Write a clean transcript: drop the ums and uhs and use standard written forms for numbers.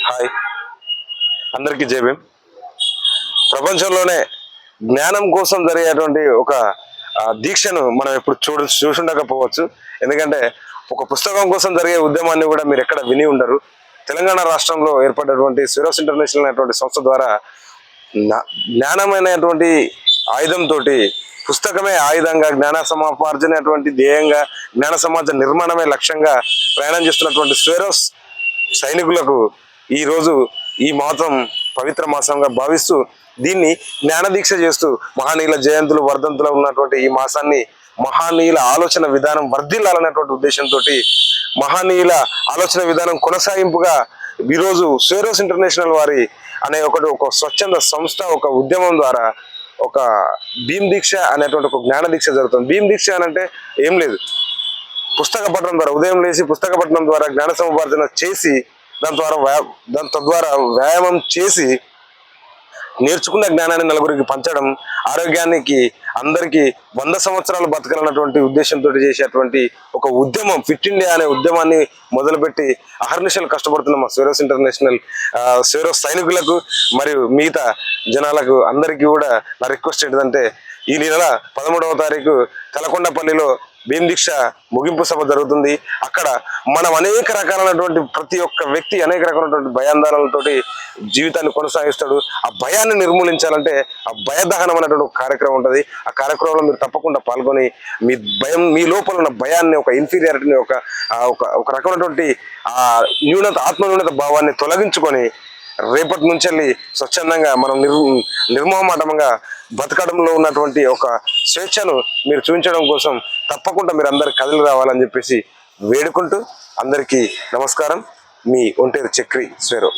Hi, అందరికీ జై భీమ్. ప్రపంచంలోనే జ్ఞానం కోసం జరిగేటువంటి ఒక దీక్షను మనం ఎప్పుడు చూసుండకపోవచ్చు. ఎందుకంటే ఒక పుస్తకం కోసం జరిగే ఉద్యమాన్ని కూడా మీరు ఎక్కడ విని ఉండరు. తెలంగాణ రాష్ట్రంలో ఏర్పడినటువంటి స్వెరోస్ ఇంటర్నేషనల్ అనేటువంటి సంస్థ ద్వారా జ్ఞానమైనటువంటి ఆయుధంతో, పుస్తకమే ఆయుధంగా, జ్ఞాన సమాపార్జనటువంటి ధ్యేయంగా, జ్ఞాన సమాజ నిర్మాణమే లక్ష్యంగా ప్రయాణం చేస్తున్నటువంటి స్వెరోస్ సైనికులకు ఈరోజు ఈ మాసం పవిత్ర మాసంగా భావిస్తూ దీన్ని జ్ఞానదీక్ష చేస్తూ మహనీయుల జయంతులు వర్ధంతులు ఉన్నటువంటి ఈ మాసాన్ని మహనీయుల ఆలోచన విధానం వర్ధిల్లాలనేటువంటి ఉద్దేశంతో, మహనీయుల ఆలోచన విధానం కొనసాగింపుగా ఈరోజు స్వెరోస్ ఇంటర్నేషనల్ వారి అనే ఒక స్వచ్ఛంద సంస్థ, ఒక ఉద్యమం ద్వారా ఒక భీమ్ దీక్ష అనేటువంటి ఒక జ్ఞాన దీక్ష జరుగుతుంది. భీమ్ దీక్ష అనంటే ఏం లేదు, పుస్తక పఠనం ద్వారా, ఉదయం లేచి పుస్తక పఠనం ద్వారా జ్ఞాన సముపార్జన చేసి తద్వారా వ్యాయామం చేసి నేర్చుకున్న జ్ఞానాన్ని నలుగురికి పంచడం, ఆరోగ్యానికి అందరికీ 100 సంవత్సరాలు బతకాలన్నటువంటి ఉద్దేశంతో చేసేటువంటి ఒక ఉద్యమం, ఫిట్ ఇండియా అనే ఉద్యమాన్ని మొదలుపెట్టి అహర్నిశలు కష్టపడుతున్న మా స్వెరోస్ ఇంటర్నేషనల్ స్వెరోస్ సైనికులకు మరియు మిగతా జనాలకు అందరికీ కూడా నా రిక్వెస్ట్ ఏంటంటే, ఈ నెల 13వ తారీఖు తలకొండపల్లిలో భీమ్ దీక్ష ముగింపు సభ జరుగుతుంది. అక్కడ మనం అనేక రకాలైనటువంటి ప్రతి ఒక్క వ్యక్తి అనేక రకాలైనటువంటి భయాందోళనలతోటి జీవితాన్ని కొనసాగిస్తాడు. ఆ భయాన్ని నిర్మూలించాలంటే ఆ భయదహనం అనేటువంటి ఒక కార్యక్రమం ఉంటుంది. ఆ కార్యక్రమంలో మీరు తప్పకుండా పాల్గొని మీ లోపల ఉన్న భయాన్ని, ఒక ఇన్ఫీరియారిటీని, ఒక రకమైనటువంటి ఆత్మ న్యూనత భావాన్ని తొలగించుకొని రేపటి నుంచి స్వచ్ఛందంగా మనం నిర్మోహమాటంగా బతకడంలో ఉన్నటువంటి ఒక స్వేచ్ఛను మీరు చూపించడం కోసం తప్పకుండా మీరు అందరు కదిలి రావాలని చెప్పేసి వేడుకుంటూ అందరికీ నమస్కారం. మీ ఒంటేరు చక్రి స్వెరో.